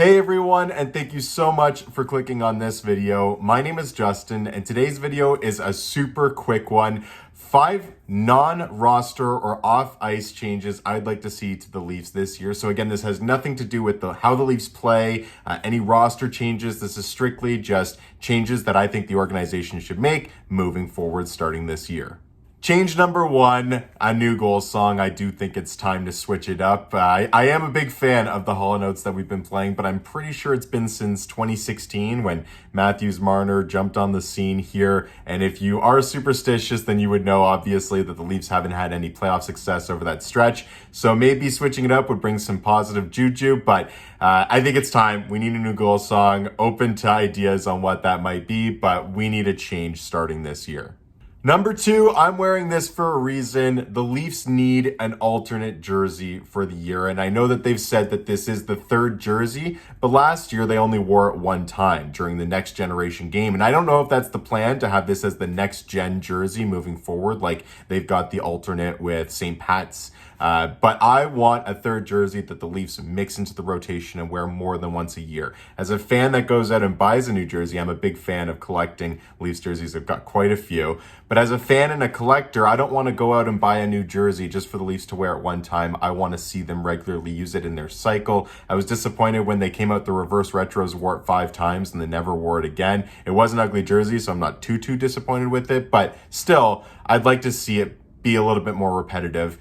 Hey everyone, and thank you so much for clicking on this video. My name is Justin, and today's video is a super quick one. 5 non-roster or off-ice changes I'd like to see to the Leafs this year. So again, this has nothing to do with how the Leafs play, any roster changes. This is strictly just changes that I think the organization should make moving forward starting this year. Change number 1, a new goal song. I do think it's time to switch it up. I am a big fan of the Hall & Oates that we've been playing, but I'm pretty sure it's been since 2016 when Matthews Marner jumped on the scene here. And if you are superstitious, then you would know, obviously, that the Leafs haven't had any playoff success over that stretch. So maybe switching it up would bring some positive juju, but I think it's time. We need a new goal song. Open to ideas on what that might be, but we need a change starting this year. Number 2, I'm wearing this for a reason. The Leafs need an alternate jersey for the year. And I know that they've said that this is the 3rd jersey, but last year they only wore it one time during the Next Generation game. And I don't know if that's the plan to have this as the next gen jersey moving forward, like they've got the alternate with St. Pat's. But I want a 3rd jersey that the Leafs mix into the rotation and wear more than once a year. As a fan that goes out and buys a new jersey, I'm a big fan of collecting Leafs jerseys. I've got quite a few. But as a fan and a collector, I don't want to go out and buy a new jersey just for the Leafs to wear it one time. I want to see them regularly use it in their cycle. I was disappointed when they came out the reverse retros, wore it 5 times, and they never wore it again. It was an ugly jersey, so I'm not too disappointed with it. But still, I'd like to see it be a little bit more repetitive.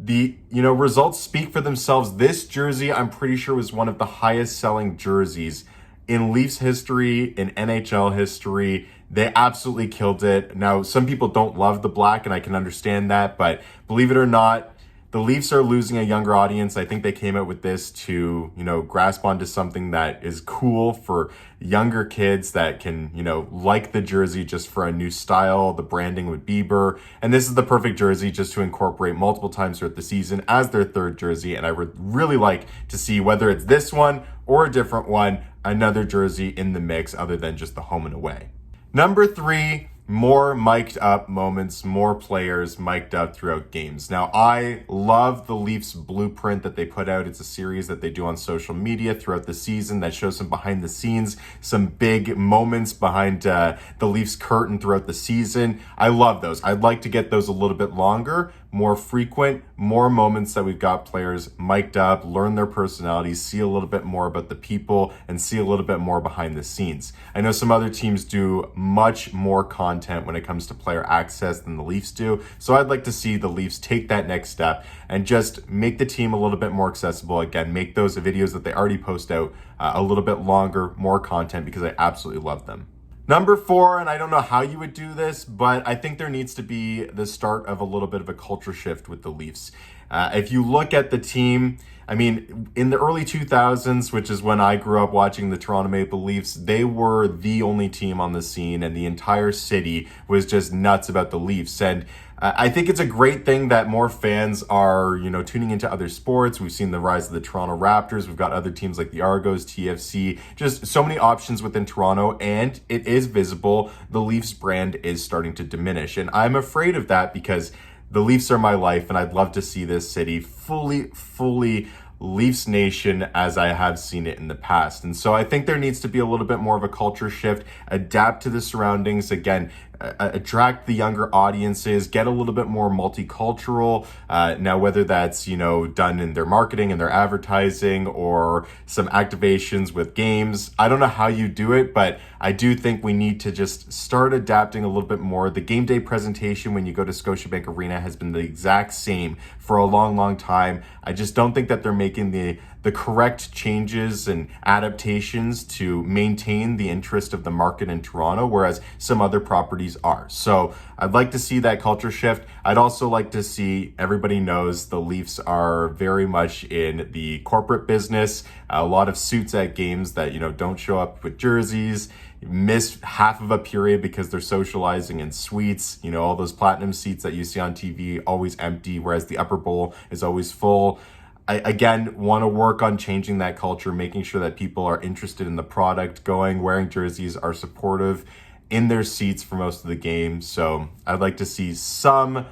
The results speak for themselves. This jersey, I'm pretty sure, was one of the highest selling jerseys in Leafs history, in NHL history. They absolutely killed it. Now, some people don't love the black, and I can understand that, but believe it or not, the Leafs are losing a younger audience. I think they came out with this to, grasp onto something that is cool for younger kids that can, like the jersey just for a new style, the branding with Bieber. And this is the perfect jersey just to incorporate multiple times throughout the season as their 3rd jersey. And I would really like to see, whether it's this one or a different one, another jersey in the mix other than just the home and away. Number 3, more mic'd up moments, more players mic'd up throughout games. Now, I love the Leafs blueprint that they put out. It's a series that they do on social media throughout the season that shows some behind the scenes, some big moments behind the Leafs curtain throughout the season. I love those. I'd like to get those a little bit longer, more frequent, more moments that we've got players mic'd up, learn their personalities, see a little bit more about the people, and see a little bit more behind the scenes. I know some other teams do much more content when it comes to player access than the Leafs do, so I'd like to see the Leafs take that next step and just make the team a little bit more accessible. Again, make those videos that they already post out a little bit longer, more content, because I absolutely love them. Number 4, and I don't know how you would do this, but I think there needs to be the start of a little bit of a culture shift with the Leafs. If you look at the team, in the early 2000s, which is when I grew up watching the Toronto Maple Leafs, they were the only team on the scene, and the entire city was just nuts about the Leafs. And I think it's a great thing that more fans are, tuning into other sports. We've seen the rise of the Toronto Raptors. We've got other teams like the Argos, TFC, just so many options within Toronto, and it is visible. The Leafs brand is starting to diminish, and I'm afraid of that because the Leafs are my life, and I'd love to see this city fully Leafs Nation as I have seen it in the past. And so I think there needs to be a little bit more of a culture shift, adapt to the surroundings, again, attract the younger audiences, get a little bit more multicultural. Now, whether that's, done in their marketing and their advertising or some activations with games, I don't know how you do it, but I do think we need to just start adapting a little bit more. The game day presentation when you go to Scotiabank Arena has been the exact same for a long time. I just don't think that they're making the correct changes and adaptations to maintain the interest of the market in Toronto, whereas some other properties are. So I'd like to see that culture shift. I'd also like to see, everybody knows the Leafs are very much in the corporate business, a lot of suits at games that, don't show up with jerseys, miss half of a period because they're socializing in suites, all those platinum seats that you see on TV always empty, whereas the upper bowl is always full. I, again, want to work on changing that culture, making sure that people are interested in the product, wearing jerseys, are supportive in their seats for most of the game. So I'd like to see some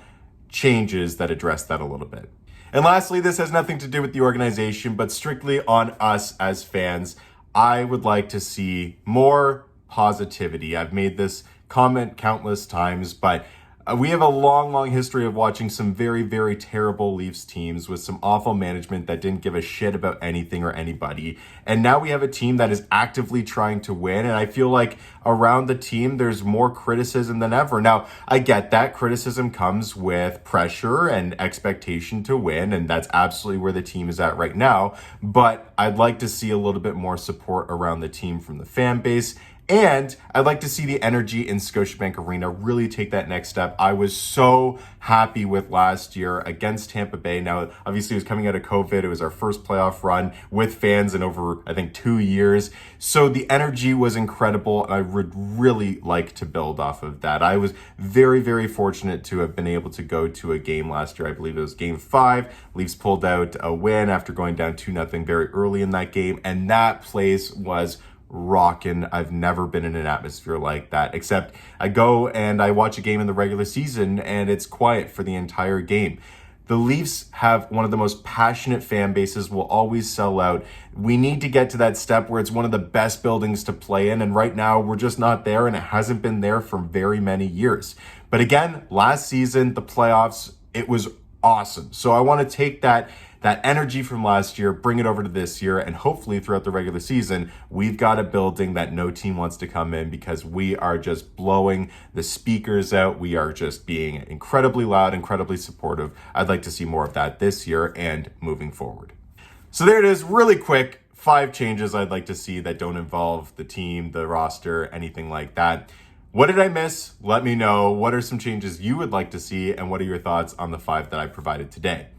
changes that address that a little bit. And lastly, this has nothing to do with the organization, but strictly on us as fans. I would like to see more positivity. I've made this comment countless times, but we have a long history of watching some very terrible Leafs teams with some awful management that didn't give a shit about anything or anybody. And now we have a team that is actively trying to win. And I feel like around the team, there's more criticism than ever. Now, I get that criticism comes with pressure and expectation to win. And that's absolutely where the team is at right now. But I'd like to see a little bit more support around the team from the fan base. And I'd like to see the energy in Scotiabank Arena really take that next step. I was so happy with last year against Tampa Bay. Now, obviously, it was coming out of COVID. It was our first playoff run with fans in over, I think, 2 years. So the energy was incredible, and I would really like to build off of that. I was very fortunate to have been able to go to a game last year. I believe it was Game 5. Leafs pulled out a win after going down 2-0 very early in that game, and that place was rockin'. I've never been in an atmosphere like that, except I go and I watch a game in the regular season and it's quiet for the entire game. The Leafs have one of the most passionate fan bases, will always sell out. We need to get to that step where it's one of the best buildings to play in, and right now we're just not there, and it hasn't been there for very many years. But again, last season, the playoffs, it was awesome. So I want to take that energy from last year, bring it over to this year, and hopefully throughout the regular season, we've got a building that no team wants to come in because we are just blowing the speakers out. We are just being incredibly loud, incredibly supportive. I'd like to see more of that this year and moving forward. So there it is, really quick, 5 changes I'd like to see that don't involve the team, the roster, anything like that. What did I miss? Let me know. What are some changes you would like to see, and what are your thoughts on the 5 that I provided today?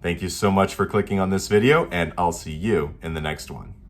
Thank you so much for clicking on this video, and I'll see you in the next one.